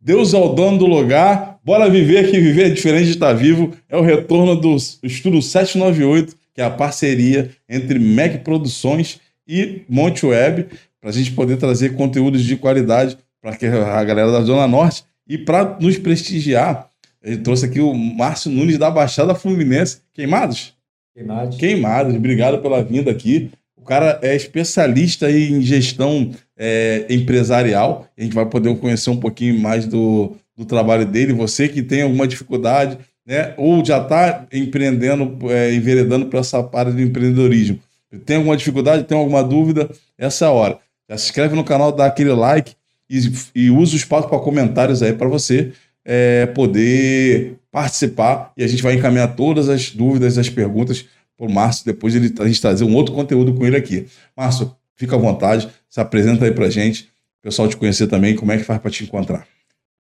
Deus é o dono do lugar, bora viver, que viver é diferente de estar vivo. É o retorno do Estúdio 798, que é a parceria entre Mac Produções e Monte Web, para a gente poder trazer conteúdos de qualidade para a galera da Zona Norte. E para nos prestigiar, ele trouxe aqui o Márcio Nunes da Baixada Fluminense. Queimados? Queimados, obrigado pela vinda aqui. O cara é especialista em gestão empresarial. A gente vai poder conhecer um pouquinho mais do trabalho dele. Você que tem alguma dificuldade, né, ou já está empreendendo, enveredando para essa área de empreendedorismo. Tem alguma dificuldade, tem alguma dúvida? Essa é a hora. Já se inscreve no canal, dá aquele like e usa o espaço para comentários aí para você poder participar. E a gente vai encaminhar todas as dúvidas, as perguntas para o Márcio, depois a gente trazer um outro conteúdo com ele aqui. Márcio, fica à vontade, se apresenta aí para a gente, o pessoal te conhecer também, como é que faz para te encontrar?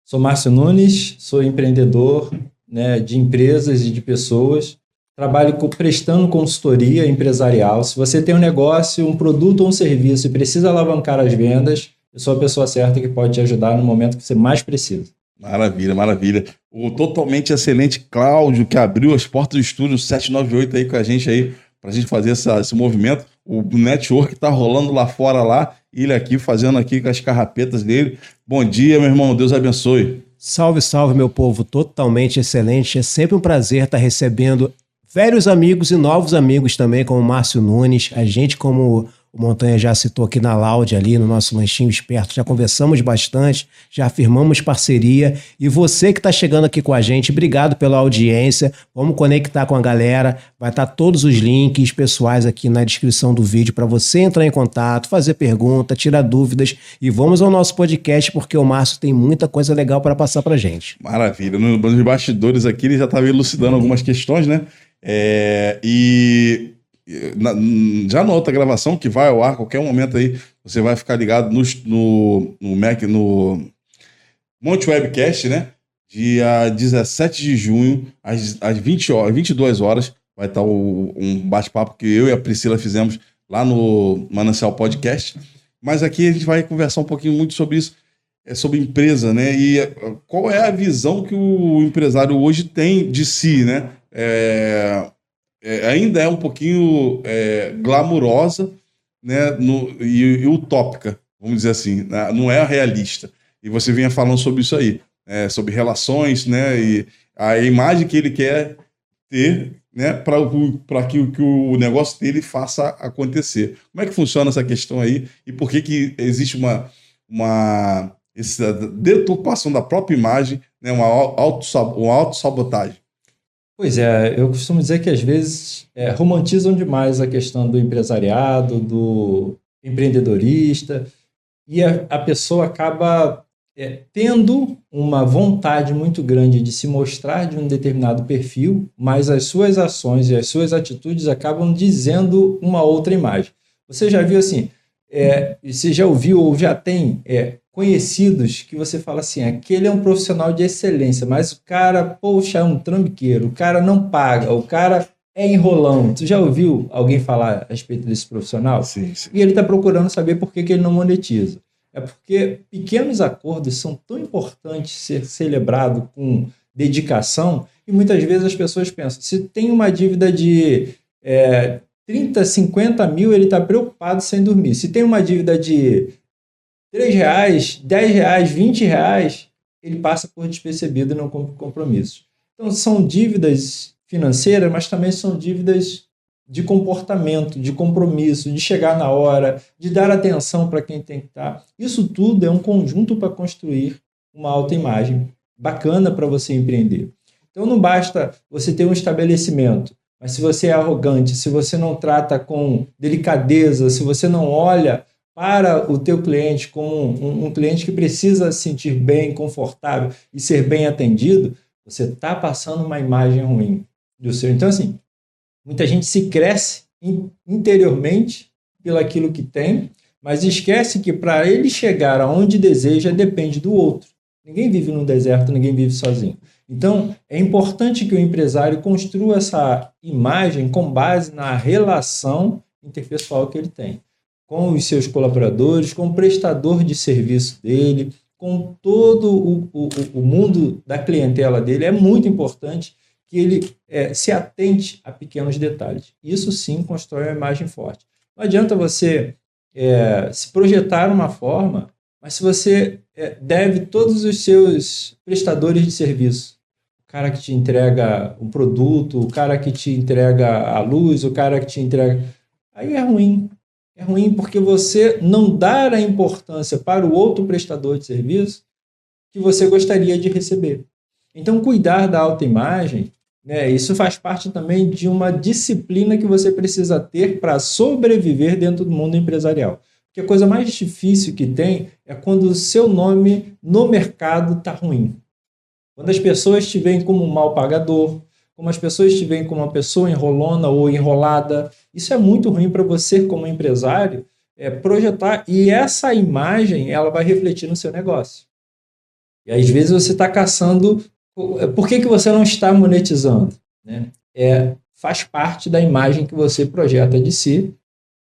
Sou Márcio Nunes, sou empreendedor, né, de empresas e de pessoas, trabalho prestando consultoria empresarial. Se você tem um negócio, um produto ou um serviço e precisa alavancar as vendas, eu sou a pessoa certa que pode te ajudar no momento que você mais precisa. Maravilha, maravilha. O totalmente excelente Cláudio, que abriu as portas do Estúdio 798 aí com a gente aí, para a gente fazer esse movimento. O network está rolando lá fora lá, e ele aqui fazendo aqui com as carrapetas dele. Bom dia, meu irmão, Deus abençoe. Salve, salve, meu povo, totalmente excelente. É sempre um prazer estar recebendo velhos amigos e novos amigos também, como o Márcio Nunes. A gente, como o Montanha já citou aqui na Laude, ali no nosso lanchinho esperto, já conversamos bastante, já firmamos parceria. E você que está chegando aqui com a gente, obrigado pela audiência. Vamos conectar com a galera. Vai estar todos os links pessoais aqui na descrição do vídeo para você entrar em contato, fazer pergunta, tirar dúvidas. E vamos ao nosso podcast, porque o Márcio tem muita coisa legal para passar para a gente. Maravilha. Nos bastidores aqui ele já estava elucidando algumas questões, né? Já na outra gravação, que vai ao ar a qualquer momento aí, você vai ficar ligado no Monte Webcast, né? Dia 17 de junho, às 22 horas, vai estar um bate-papo que eu e a Priscila fizemos lá no Manancial Podcast. Mas aqui a gente vai conversar um pouquinho muito sobre isso, sobre empresa, né? E qual é a visão que o empresário hoje tem de si, né? Ainda é um pouquinho glamurosa, né, e utópica, vamos dizer assim, né? Não é realista. E você vinha falando sobre isso aí, sobre relações, né, e a imagem que ele quer ter, né, para que o negócio dele faça acontecer. Como é que funciona essa questão aí e por que existe essa deturpação da própria imagem, né, uma autossabotagem? Pois é, eu costumo dizer que às vezes romantizam demais a questão do empresariado, do empreendedorista, e a pessoa acaba tendo uma vontade muito grande de se mostrar de um determinado perfil, mas as suas ações e as suas atitudes acabam dizendo uma outra imagem. Você já viu assim, você já ouviu ou já tem conhecidos que você fala assim, aquele é um profissional de excelência, mas o cara, poxa, é um trambiqueiro, o cara não paga, o cara é enrolão. Tu já ouviu alguém falar a respeito desse profissional? Sim, sim. E ele está procurando saber por que ele não monetiza. É porque pequenos acordos são tão importantes ser celebrado com dedicação e muitas vezes as pessoas pensam, se tem uma dívida de 30, 50 mil, ele está preocupado sem dormir. Se tem uma dívida de R$3, R$10, R$20, ele passa por despercebido e não cumpre compromissos. Então, são dívidas financeiras, mas também são dívidas de comportamento, de compromisso, de chegar na hora, de dar atenção para quem tem que estar. Isso tudo é um conjunto para construir uma autoimagem bacana para você empreender. Então, não basta você ter um estabelecimento, mas se você é arrogante, se você não trata com delicadeza, se você não olha para o teu cliente como um cliente que precisa se sentir bem, confortável e ser bem atendido, você está passando uma imagem ruim do seu. Então, assim, muita gente se cresce interiormente pelo aquilo que tem, mas esquece que para ele chegar aonde deseja depende do outro. Ninguém vive no deserto, ninguém vive sozinho. Então, é importante que o empresário construa essa imagem com base na relação interpessoal que ele tem com os seus colaboradores, com o prestador de serviço dele, com todo o mundo da clientela dele, é muito importante que ele se atente a pequenos detalhes. Isso sim constrói uma imagem forte. Não adianta você se projetar uma forma, mas se você deve todos os seus prestadores de serviço, o cara que te entrega um produto, o cara que te entrega a luz, o cara que te entrega... Aí é ruim. É ruim porque você não dá a importância para o outro prestador de serviço que você gostaria de receber. Então, cuidar da autoimagem, né, isso faz parte também de uma disciplina que você precisa ter para sobreviver dentro do mundo empresarial. Porque a coisa mais difícil que tem é quando o seu nome no mercado está ruim. Quando as pessoas te veem como um mal pagador, como as pessoas te veem como uma pessoa enrolona ou enrolada, isso é muito ruim para você como empresário projetar, e essa imagem ela vai refletir no seu negócio. E às vezes você está caçando, por que você não está monetizando? Né? Faz parte da imagem que você projeta de si,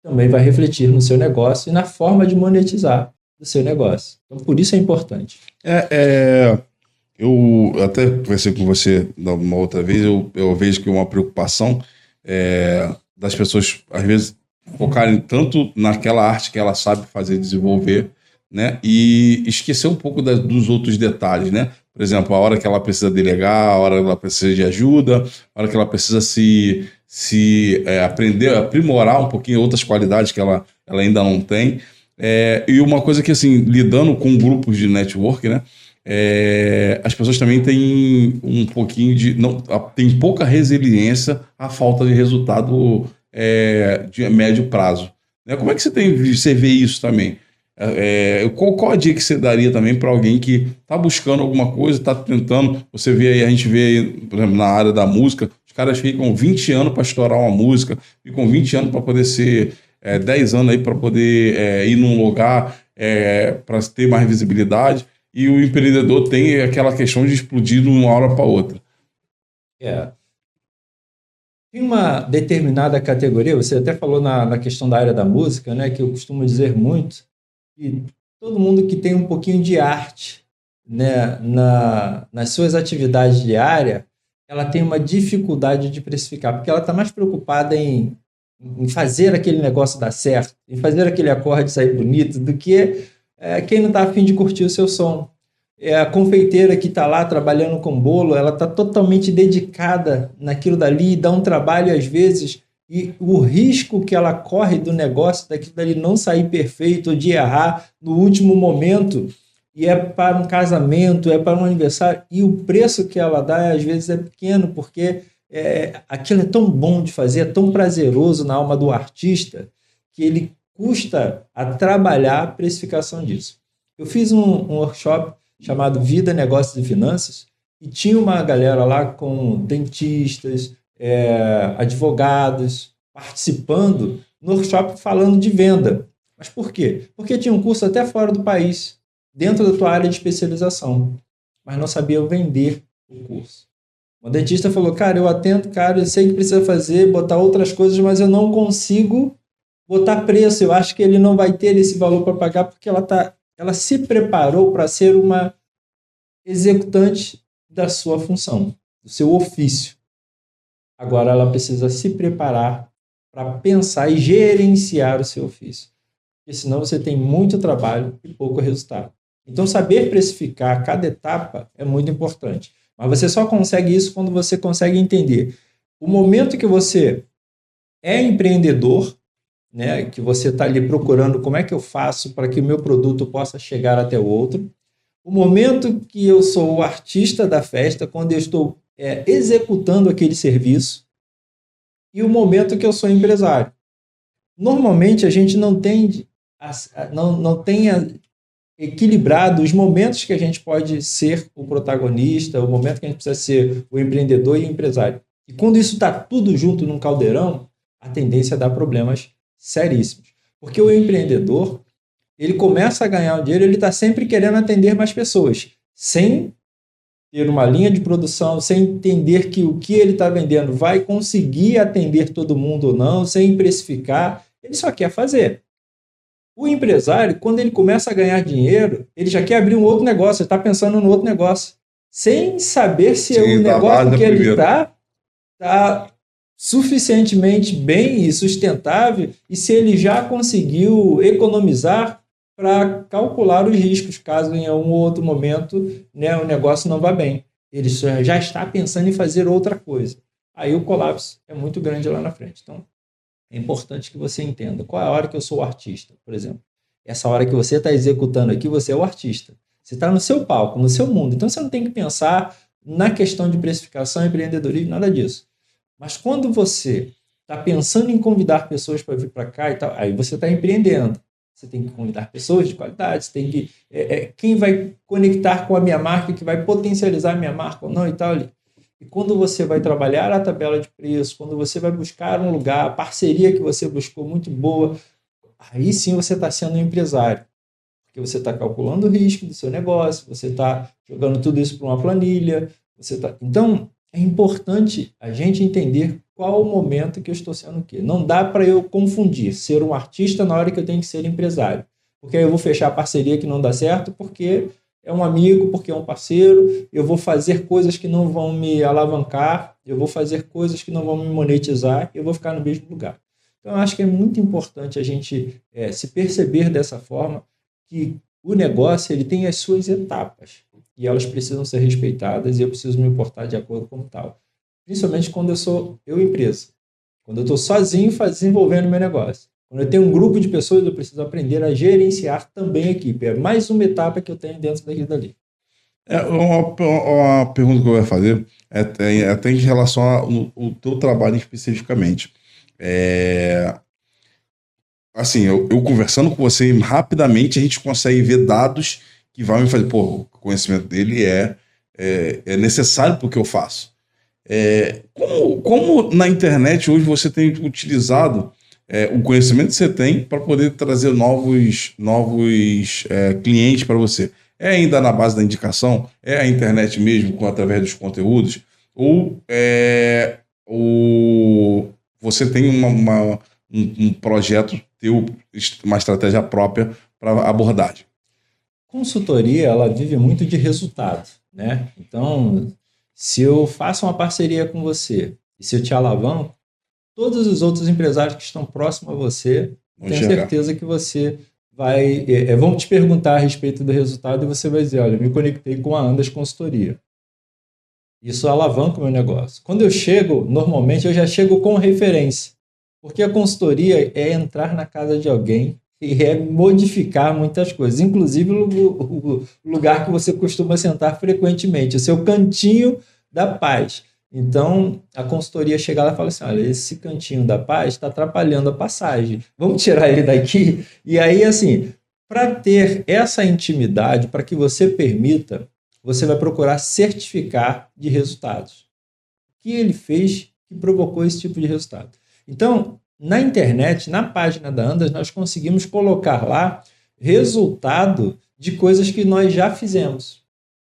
também vai refletir no seu negócio e na forma de monetizar do seu negócio. Então, por isso é importante. Eu até conversei com você uma outra vez, eu vejo que uma preocupação das pessoas, às vezes, focarem tanto naquela arte que ela sabe fazer, desenvolver, né, e esquecer um pouco dos outros detalhes, né? Por exemplo, a hora que ela precisa delegar, a hora que ela precisa de ajuda, a hora que ela precisa aprender, aprimorar um pouquinho outras qualidades que ela ainda não tem. E uma coisa que, assim, lidando com grupos de network, né, as pessoas também têm um pouquinho tem pouca resiliência à falta de resultado de médio prazo. Né? Como é que você vê isso também? Qual a dica que você daria também para alguém que está buscando alguma coisa, está tentando? A gente vê aí, por exemplo, na área da música, os caras ficam 20 anos para estourar uma música, ficam 20 anos para poder ser 10 anos aí para poder ir num lugar para ter mais visibilidade, e o empreendedor tem aquela questão de explodir de uma hora para outra. Tem uma determinada categoria, você até falou na questão da área da música, né, que eu costumo dizer muito, que todo mundo que tem um pouquinho de arte, né, nas suas atividades diárias, ela tem uma dificuldade de precificar, porque ela está mais preocupada em fazer aquele negócio dar certo, em fazer aquele acorde sair bonito, do que quem não está a fim de curtir o seu som. A confeiteira que está lá trabalhando com bolo, ela está totalmente dedicada naquilo dali, dá um trabalho às vezes, e o risco que ela corre do negócio, daquilo dali não sair perfeito, ou de errar no último momento, e é para um casamento, é para um aniversário, e o preço que ela dá às vezes é pequeno, porque aquilo é tão bom de fazer, é tão prazeroso na alma do artista, que ele custa a trabalhar a precificação disso. Eu fiz um workshop chamado Vida, Negócios e Finanças, e tinha uma galera lá com dentistas, advogados, participando no workshop falando de venda. Mas por quê? Porque tinha um curso até fora do país, dentro da tua área de especialização, mas não sabiam vender o curso. Uma dentista falou, cara, eu atendo, cara, eu sei que precisa fazer, botar outras coisas, mas eu não consigo botar preço, eu acho que ele não vai ter esse valor para pagar, porque ela se preparou para ser uma executante da sua função, do seu ofício. Agora ela precisa se preparar para pensar e gerenciar o seu ofício, porque senão você tem muito trabalho e pouco resultado. Então, saber precificar cada etapa é muito importante. Mas você só consegue isso quando você consegue entender o momento que você é empreendedor, né, que você está ali procurando como é que eu faço para que o meu produto possa chegar até o outro. O momento que eu sou o artista da festa, quando eu estou executando aquele serviço. E o momento que eu sou empresário. Normalmente, a gente não tem equilibrado os momentos que a gente pode ser o protagonista, o momento que a gente precisa ser o empreendedor e o empresário. E quando isso está tudo junto num caldeirão, a tendência é dar problemas seríssimos. Porque o empreendedor, ele começa a ganhar o dinheiro, ele está sempre querendo atender mais pessoas, sem ter uma linha de produção, sem entender que o que ele está vendendo vai conseguir atender todo mundo ou não, sem precificar, ele só quer fazer. O empresário, quando ele começa a ganhar dinheiro, ele já quer abrir um outro negócio, ele está pensando no outro negócio, sem saber se o negócio que ele está suficientemente bem e sustentável e se ele já conseguiu economizar para calcular os riscos, caso em algum outro momento, né, o negócio não vá bem. Ele já está pensando em fazer outra coisa. Aí o colapso é muito grande lá na frente. Então, é importante que você entenda qual é a hora que eu sou o artista, por exemplo. Essa hora que você está executando aqui, você é o artista. Você está no seu palco, no seu mundo. Então, você não tem que pensar na questão de precificação, empreendedorismo, nada disso. Mas quando você está pensando em convidar pessoas para vir para cá e tal, aí você está empreendendo. Você tem que convidar pessoas de qualidade, você tem que... quem vai conectar com a minha marca, que vai potencializar a minha marca ou não e tal. E quando você vai trabalhar a tabela de preço, quando você vai buscar um lugar, a parceria que você buscou muito boa, aí sim você está sendo um empresário. Porque você está calculando o risco do seu negócio, você está jogando tudo isso para uma planilha. Então, é importante a gente entender qual o momento que eu estou sendo o quê. Não dá para eu confundir ser um artista na hora que eu tenho que ser empresário. Porque aí eu vou fechar a parceria que não dá certo, porque é um amigo, porque é um parceiro, eu vou fazer coisas que não vão me alavancar, eu vou fazer coisas que não vão me monetizar, e eu vou ficar no mesmo lugar. Então, eu acho que é muito importante a gente se perceber dessa forma, que o negócio ele tem as suas etapas, e elas precisam ser respeitadas, e eu preciso me importar de acordo com tal. Principalmente quando eu sou empresa. Quando eu estou sozinho desenvolvendo meu negócio. Quando eu tenho um grupo de pessoas, eu preciso aprender a gerenciar também a equipe. É mais uma etapa que eu tenho dentro daquilo dali. Uma pergunta que eu ia fazer é até em relação ao teu trabalho especificamente. Assim, eu conversando com você, rapidamente a gente consegue ver dados que vão me fazer, pô, o conhecimento dele é necessário para o que eu faço. Como na internet hoje você tem utilizado o conhecimento que você tem para poder trazer novos clientes para você? É ainda na base da indicação? É a internet mesmo, através dos conteúdos? Ou você tem um projeto, uma estratégia própria para abordagem? Consultoria, ela vive muito de resultado, né? Então, se eu faço uma parceria com você e se eu te alavanco, todos os outros empresários que estão próximos a você, tenho certeza que você vão te perguntar a respeito do resultado e você vai dizer, olha, eu me conectei com a Andas Consultoria. Isso alavanca o meu negócio. Quando eu chego, normalmente eu já chego com referência, porque a consultoria é entrar na casa de alguém e é modificar muitas coisas, inclusive o lugar que você costuma sentar frequentemente, o seu cantinho da paz. Então, a consultoria chega lá e fala assim, olha, esse cantinho da paz está atrapalhando a passagem, vamos tirar ele daqui? E aí, assim, para ter essa intimidade, para que você permita, você vai procurar certificar de resultados. O que ele fez que provocou esse tipo de resultado? Então, na internet, na página da Andas, nós conseguimos colocar lá resultado de coisas que nós já fizemos,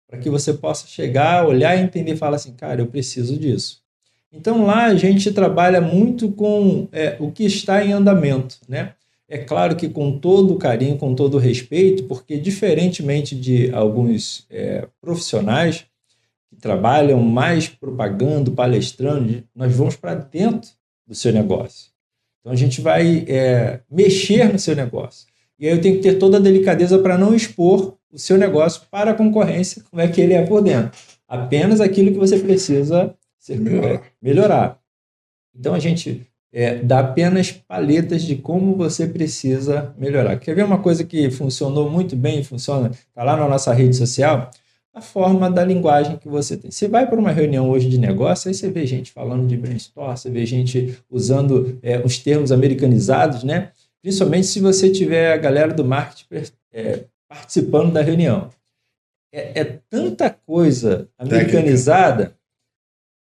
para que você possa chegar, olhar e entender e falar assim, cara, eu preciso disso. Então lá a gente trabalha muito com o que está em andamento, né? É claro que com todo o carinho, com todo o respeito, porque diferentemente de alguns profissionais que trabalham mais propagando, palestrando, nós vamos para dentro do seu negócio. Então, a gente vai mexer no seu negócio. E aí eu tenho que ter toda a delicadeza para não expor o seu negócio para a concorrência, como é que ele é por dentro. Apenas aquilo que você precisa melhorar. Então, a gente dá apenas paletas de como você precisa melhorar. Quer ver uma coisa que funcionou muito bem, está lá na nossa rede social? A forma da linguagem que você tem. Você vai para uma reunião hoje de negócio, aí você vê gente falando de brainstorm, você vê gente usando os termos americanizados, né? Principalmente se você tiver a galera do marketing participando da reunião. É tanta coisa americanizada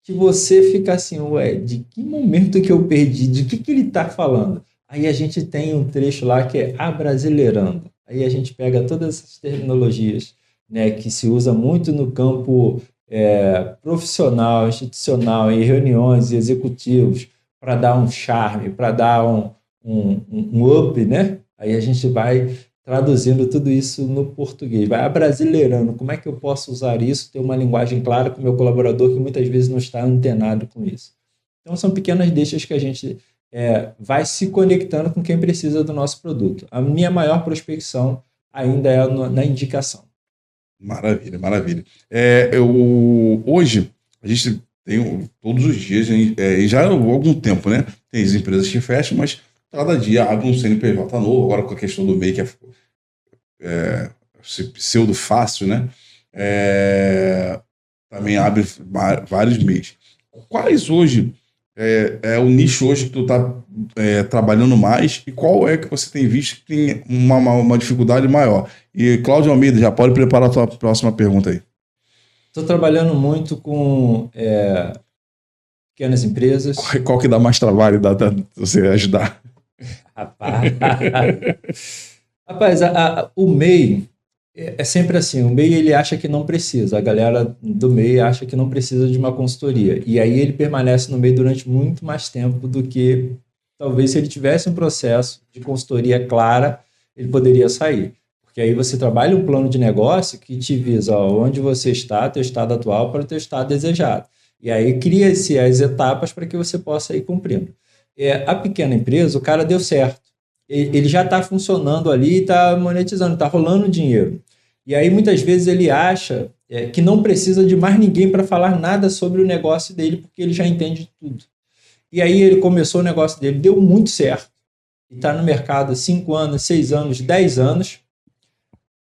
que você fica assim, ué, de que momento que eu perdi? De que ele está falando? Aí a gente tem um trecho lá que é abrasileirando. Aí a gente pega todas essas terminologias, né, que se usa muito no campo profissional, institucional, em reuniões e executivos, para dar um charme, para dar um up, né, Aí a gente vai traduzindo tudo isso no português, vai abrasileirando. Como é que eu posso usar isso, ter uma linguagem clara com o meu colaborador que muitas vezes não está antenado com isso. Então são pequenas deixas que a gente vai se conectando com quem precisa do nosso produto. A minha maior prospecção ainda é na indicação. Maravilha, maravilha. Hoje, a gente tem todos os dias, e já há algum tempo, né? Tem as empresas que fecham, mas cada dia abre um CNPJ novo, agora com a questão do MEI, que é pseudo fácil, né? Também abre vários MEIs. Quais hoje é o nicho hoje que tu está trabalhando mais e qual é que você tem visto que tem uma dificuldade maior? E Cláudio Almeida, já pode preparar a tua próxima pergunta aí. Estou trabalhando muito com pequenas empresas. Qual que dá mais trabalho da você ajudar? Rapaz, o MEI é sempre assim, o MEI ele acha que não precisa, a galera do MEI acha que não precisa de uma consultoria, e aí ele permanece no MEI durante muito mais tempo do que talvez se ele tivesse um processo de consultoria clara, ele poderia sair. Porque aí você trabalha um plano de negócio que te visa onde você está, teu estado atual para o teu estado desejado. E aí cria-se as etapas para que você possa ir cumprindo. A pequena empresa, o cara deu certo. Ele já está funcionando ali, está monetizando, está rolando dinheiro. E aí muitas vezes ele acha que não precisa de mais ninguém para falar nada sobre o negócio dele, porque ele já entende tudo. E aí ele começou o negócio dele, deu muito certo. E está no mercado há 5 anos, 6 anos, 10 anos.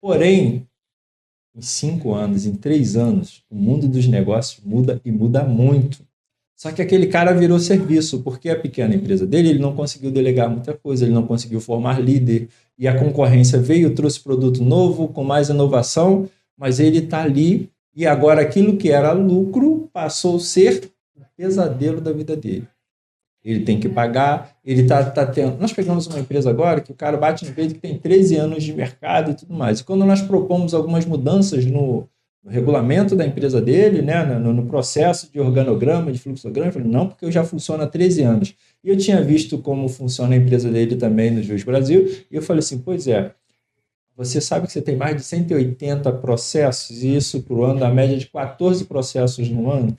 Porém, em 5 anos, em 3 anos, o mundo dos negócios muda e muda muito. Só que aquele cara virou serviço, porque a pequena empresa dele, ele não conseguiu delegar muita coisa, ele não conseguiu formar líder, e a concorrência veio, trouxe produto novo, com mais inovação, mas ele está ali, e agora aquilo que era lucro passou a ser o pesadelo da vida dele. Ele tem que pagar, ele está tendo... Nós pegamos uma empresa agora que o cara bate no peito que tem 13 anos de mercado e tudo mais. E quando nós propomos algumas mudanças no regulamento da empresa dele, né, no processo de organograma, de fluxograma, eu falei, não, porque eu já funciono há 13 anos. E eu tinha visto como funciona a empresa dele também no Juiz Brasil, e eu falei assim, pois é, você sabe que você tem mais de 180 processos, e isso por ano, a média de 14 processos no ano?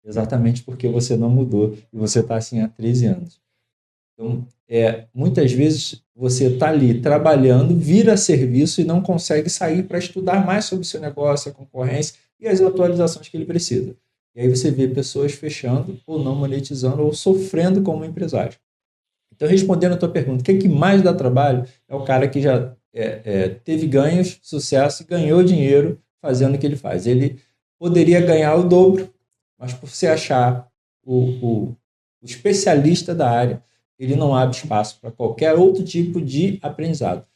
Exatamente porque você não mudou e você está assim há 13 anos. Então, muitas vezes você está ali trabalhando, vira serviço e não consegue sair para estudar mais sobre o seu negócio, a concorrência e as atualizações que ele precisa. E aí você vê pessoas fechando ou não monetizando ou sofrendo como empresário. Então, respondendo a tua pergunta, o que é que mais dá trabalho é o cara que já teve ganhos, sucesso e ganhou dinheiro fazendo o que ele faz. Ele poderia ganhar o dobro, mas por você achar o especialista da área, ele não abre espaço para qualquer outro tipo de aprendizado.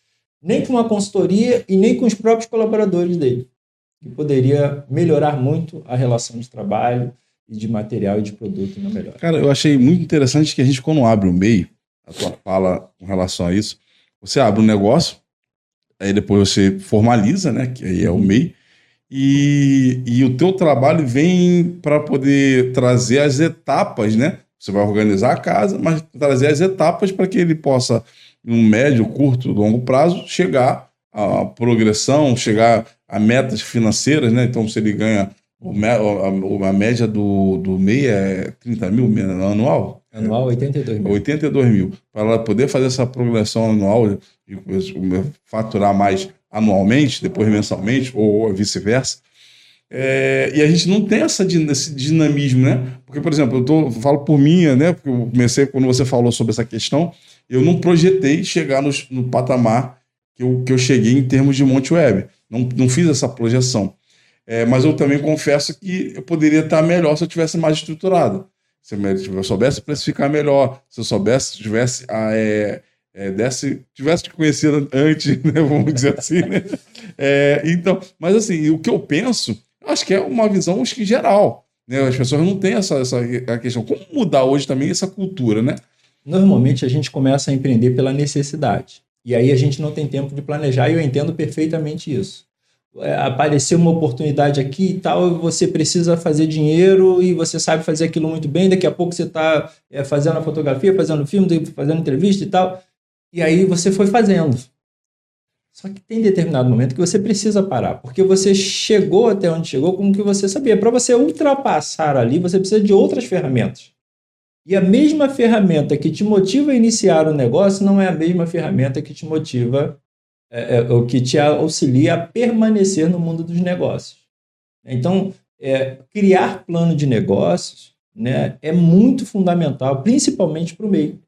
Nem com uma consultoria e nem com os próprios colaboradores dele, que poderia melhorar muito a relação de trabalho e de material e de produto na melhor. Cara, eu achei muito interessante que a gente, quando abre o MEI, a tua fala com relação a isso, você abre um negócio, aí depois você formaliza, né, que aí é o MEI, e o teu trabalho vem para poder trazer as etapas, né? Você vai organizar a casa, mas trazer as etapas para que ele possa, em um médio, curto, longo prazo, chegar à progressão, chegar a metas financeiras, né? Então, se ele ganha a média do MEI é 30 mil anual? Anual, 82 mil. 82 mil. Para ela poder fazer essa progressão anual e faturar mais anualmente, depois mensalmente, ou vice-versa. E a gente não tem esse dinamismo, né? Porque, por exemplo, eu falo por mim, né? Porque eu comecei, quando você falou sobre essa questão, eu não projetei chegar no patamar que eu cheguei em termos de Monte Web. Não fiz essa projeção. Mas eu também confesso que eu poderia estar melhor se eu tivesse mais estruturado. Se eu soubesse precificar melhor, se eu soubesse, tivesse te conhecido antes, né, vamos dizer assim, né? Então, mas assim, o que eu penso, eu acho que é uma visão acho que geral, né? As pessoas não têm essa questão. Como mudar hoje também essa cultura, né? Normalmente a gente começa a empreender pela necessidade. E aí a gente não tem tempo de planejar, e eu entendo perfeitamente isso. Apareceu uma oportunidade aqui e tal, você precisa fazer dinheiro e você sabe fazer aquilo muito bem, daqui a pouco você está fazendo a fotografia, fazendo filme, fazendo entrevista e tal. E aí você foi fazendo. Só que tem determinado momento que você precisa parar, porque você chegou até onde chegou com o que você sabia. Para você ultrapassar ali, você precisa de outras ferramentas. E a mesma ferramenta que te motiva a iniciar o negócio não é a mesma ferramenta que te motiva, ou que te auxilia a permanecer no mundo dos negócios. Então, criar plano de negócios, né, é muito fundamental, principalmente para o meio.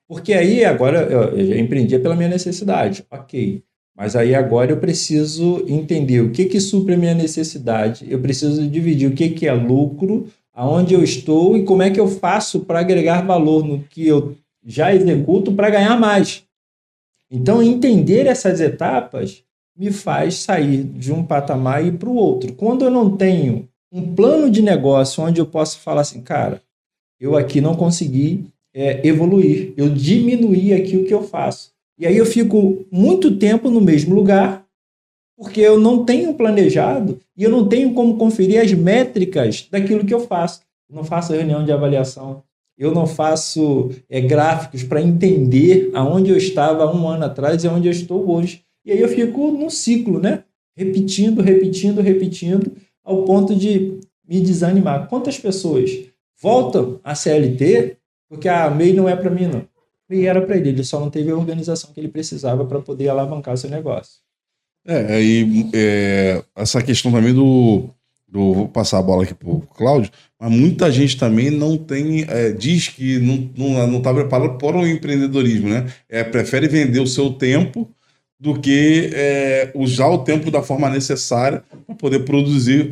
Porque aí, agora, eu já empreendia pela minha necessidade, ok. Mas aí agora eu preciso entender o que supre a minha necessidade, eu preciso dividir o que é lucro, aonde eu estou e como é que eu faço para agregar valor no que eu já executo para ganhar mais. Então, entender essas etapas me faz sair de um patamar e ir para o outro. Quando eu não tenho um plano de negócio onde eu posso falar assim, cara, eu aqui não consegui evoluir, eu diminuí aqui o que eu faço. E aí eu fico muito tempo no mesmo lugar, porque eu não tenho planejado e eu não tenho como conferir as métricas daquilo que eu faço. Eu não faço reunião de avaliação, eu não faço gráficos para entender aonde eu estava há um ano atrás e aonde eu estou hoje. E aí eu fico num ciclo, né? Repetindo, ao ponto de me desanimar. Quantas pessoas voltam à CLT porque a MEI não é para mim, não? E era para ele só não teve a organização que ele precisava para poder alavancar seu negócio. Essa questão também vou passar a bola aqui para o Cláudio, mas muita gente também não tem, diz que não está preparado para o empreendedorismo, né? Prefere vender o seu tempo do que usar o tempo da forma necessária para poder produzir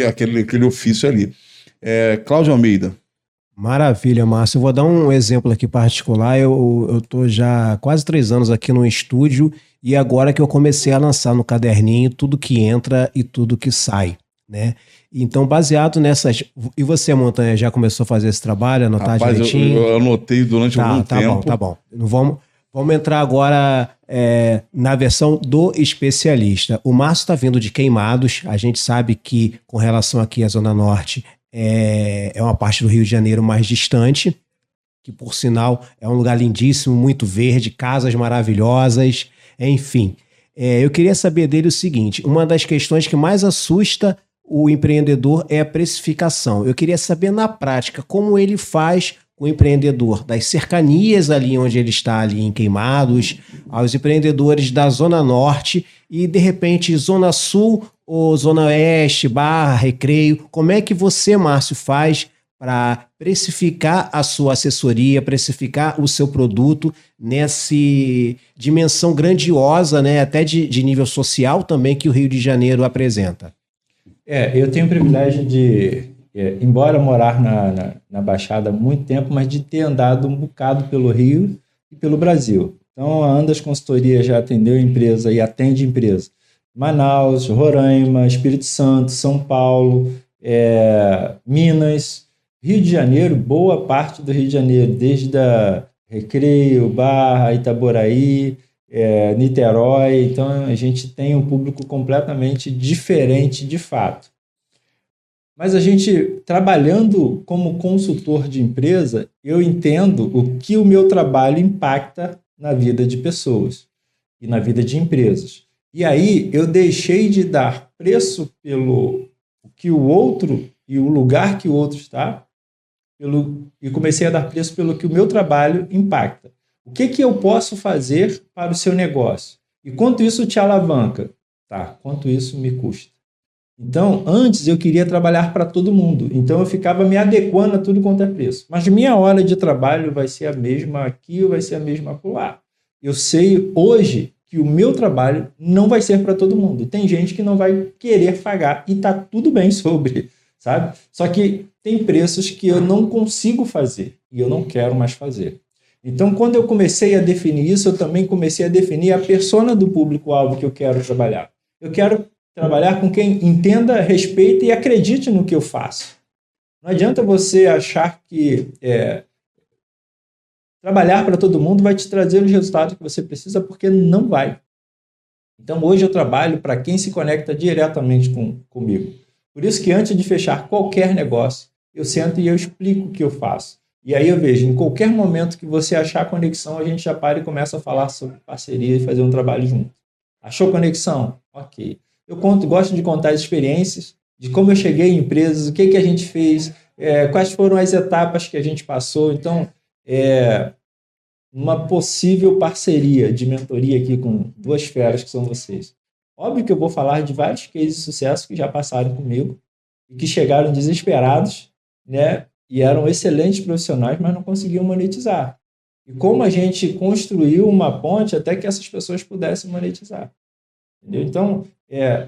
aquele ofício ali. Cláudio Almeida. Maravilha, Márcio. Eu vou dar um exemplo aqui particular. Eu estou já quase 3 anos aqui no estúdio e agora que eu comecei a lançar no caderninho tudo que entra e tudo que sai, né? Então, baseado nessas... E você, Montanha, já começou a fazer esse trabalho, anotar direitinho? Eu anotei durante algum tempo. Tá bom. Vamos entrar agora na versão do especialista. O Márcio está vindo de Queimados. A gente sabe que, com relação aqui à Zona Norte, é uma parte do Rio de Janeiro mais distante, que, por sinal, é um lugar lindíssimo, muito verde, casas maravilhosas, enfim. Eu queria saber dele o seguinte, uma das questões que mais assusta o empreendedor é a precificação. Eu queria saber, na prática, como ele faz com o empreendedor das cercanias ali onde ele está, ali em Queimados, aos empreendedores da Zona Norte e, de repente, Zona Sul ou Zona Oeste, Barra, Recreio. Como é que você, Márcio, faz para precificar a sua assessoria, precificar o seu produto nessa dimensão grandiosa, né, até de nível social também que o Rio de Janeiro apresenta? Eu tenho o privilégio de, embora morar na Baixada há muito tempo, mas de ter andado um bocado pelo Rio e pelo Brasil. Então, a Andas Consultoria já atendeu empresa e atende empresa. Manaus, Roraima, Espírito Santo, São Paulo, Minas, Rio de Janeiro, boa parte do Rio de Janeiro, desde a Recreio, Barra, Itaboraí, Niterói. Então, a gente tem um público completamente diferente de fato. Mas a gente, trabalhando como consultor de empresa, eu entendo o que o meu trabalho impacta na vida de pessoas e na vida de empresas. E aí eu deixei de dar preço pelo que o outro e o lugar que o outro está, e comecei a dar preço pelo que o meu trabalho impacta. O que eu posso fazer para o seu negócio? E quanto isso te alavanca? Quanto isso me custa? Então, antes eu queria trabalhar para todo mundo. Então, eu ficava me adequando a tudo quanto é preço. Mas minha hora de trabalho vai ser a mesma aqui ou vai ser a mesma acolá. Eu sei hoje que o meu trabalho não vai ser para todo mundo. Tem gente que não vai querer pagar e está tudo bem sobre, sabe? Só que tem preços que eu não consigo fazer e eu não quero mais fazer. Então, quando eu comecei a definir isso, eu também comecei a definir a persona do público-alvo que eu quero trabalhar. Eu quero trabalhar com quem entenda, respeite e acredite no que eu faço. Não adianta você achar que trabalhar para todo mundo vai te trazer os resultados que você precisa, porque não vai. Então, hoje eu trabalho para quem se conecta diretamente comigo. Por isso que antes de fechar qualquer negócio, eu sento e eu explico o que eu faço. E aí eu vejo, em qualquer momento que você achar conexão, a gente já para e começa a falar sobre parceria e fazer um trabalho junto. Achou conexão? Ok. Eu gosto de contar as experiências, de como eu cheguei em empresas, o que a gente fez, quais foram as etapas que a gente passou. Então, uma possível parceria de mentoria aqui com duas feras que são vocês. Óbvio que eu vou falar de vários cases de sucesso que já passaram comigo e que chegaram desesperados, né? E eram excelentes profissionais, mas não conseguiam monetizar. E como a gente construiu uma ponte até que essas pessoas pudessem monetizar. Entendeu? Então,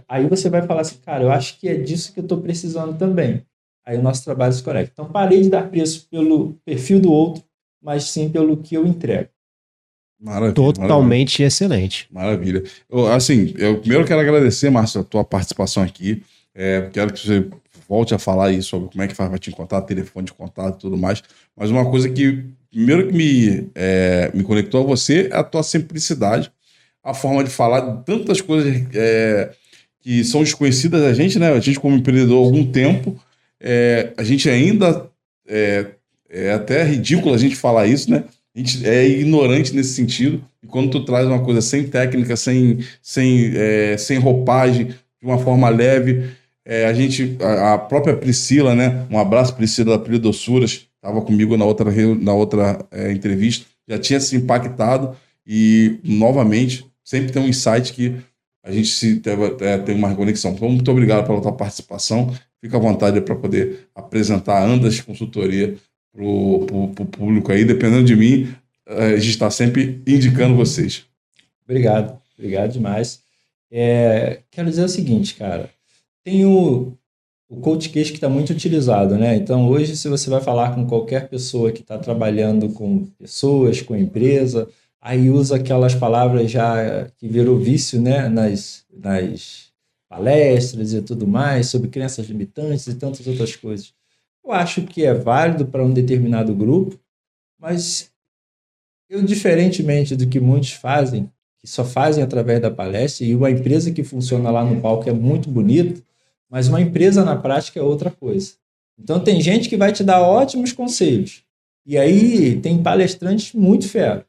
aí você vai falar assim, cara, eu acho que é disso que eu estou precisando também. Aí o nosso trabalho se conecta. Então, parei de dar preço pelo perfil do outro, mas sim pelo que eu entrego. Maravilha. Totalmente excelente. Maravilha. Eu primeiro quero agradecer, Márcio, a tua participação aqui. Quero que você volte a falar aí sobre como é que faz para te encontrar, telefone de contato e tudo mais. Mas uma coisa que, primeiro que me conectou a você é a tua simplicidade, a forma de falar de tantas coisas que são desconhecidas da gente, né? A gente, como empreendedor há algum tempo, a gente ainda é até ridículo a gente falar isso, né? A gente é ignorante nesse sentido. E quando tu traz uma coisa sem técnica, sem roupagem, de uma forma leve, a própria Priscila, né? Um abraço, Priscila da Pilidossuras, estava comigo na outra entrevista, já tinha se impactado e, novamente, sempre tem um insight que a gente tem uma conexão. Então, muito obrigado pela tua participação. Fica à vontade para poder apresentar a Andas Consultoria para o público aí. Dependendo de mim, a gente está sempre indicando vocês. Obrigado demais. Quero dizer o seguinte, cara. Tem o coach case que está muito utilizado, né? Então, hoje, se você vai falar com qualquer pessoa que está trabalhando com pessoas, com empresa, aí usa aquelas palavras já que virou vício, né? Nas palestras e tudo mais, sobre crenças limitantes e tantas outras coisas. Eu acho que é válido para um determinado grupo, mas eu, diferentemente do que muitos fazem, que só fazem através da palestra, e uma empresa que funciona lá no palco é muito bonita, mas uma empresa na prática é outra coisa. Então tem gente que vai te dar ótimos conselhos, e aí tem palestrantes muito fera.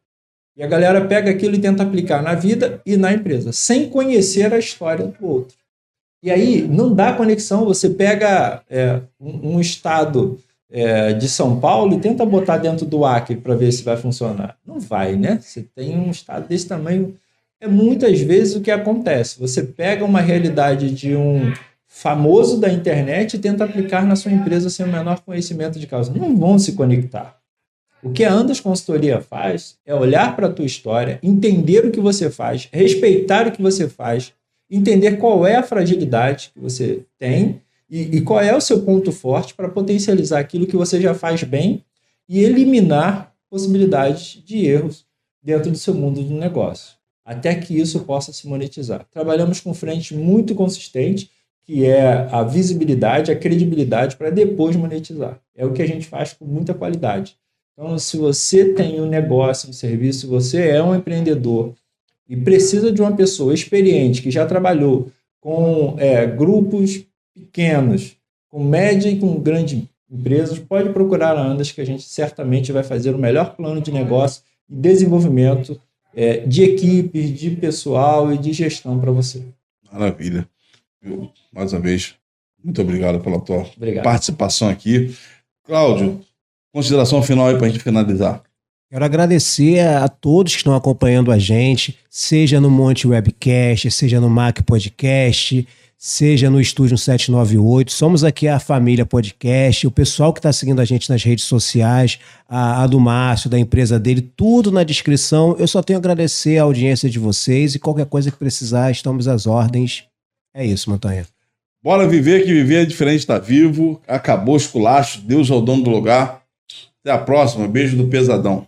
E a galera pega aquilo e tenta aplicar na vida e na empresa, sem conhecer a história do outro. E aí não dá conexão, você pega um estado de São Paulo e tenta botar dentro do Acre para ver se vai funcionar. Não vai, né? Você tem um estado desse tamanho. Muitas vezes o que acontece, você pega uma realidade de um famoso da internet e tenta aplicar na sua empresa sem o menor conhecimento de causa. Não vão se conectar. O que a Andas Consultoria faz é olhar para a tua história, entender o que você faz, respeitar o que você faz, entender qual é a fragilidade que você tem e qual é o seu ponto forte para potencializar aquilo que você já faz bem e eliminar possibilidades de erros dentro do seu mundo de negócio, até que isso possa se monetizar. Trabalhamos com frente muito consistente, que é a visibilidade, a credibilidade para depois monetizar. É o que a gente faz com muita qualidade. Então, se você tem um negócio, um serviço, se você é um empreendedor e precisa de uma pessoa experiente que já trabalhou com grupos pequenos, com média e com grandes empresas, pode procurar a Andas, que a gente certamente vai fazer o melhor plano de negócio e desenvolvimento de equipes, de pessoal e de gestão para você. Maravilha. Mais uma vez, muito obrigado pela tua participação aqui. Cláudio, consideração final aí para a gente finalizar. Quero agradecer a todos que estão acompanhando a gente, seja no Monte Webcast, seja no Mac Podcast, seja no Estúdio 798. Somos aqui a família podcast, o pessoal que está seguindo a gente nas redes sociais, a do Márcio, da empresa dele, tudo na descrição. Eu só tenho a agradecer a audiência de vocês e qualquer coisa que precisar, estamos às ordens. É isso, Montanha. Bora viver, que viver é diferente, tá vivo. Acabou o esculacho, Deus é o dono do lugar. Até a próxima, beijo do Pesadão.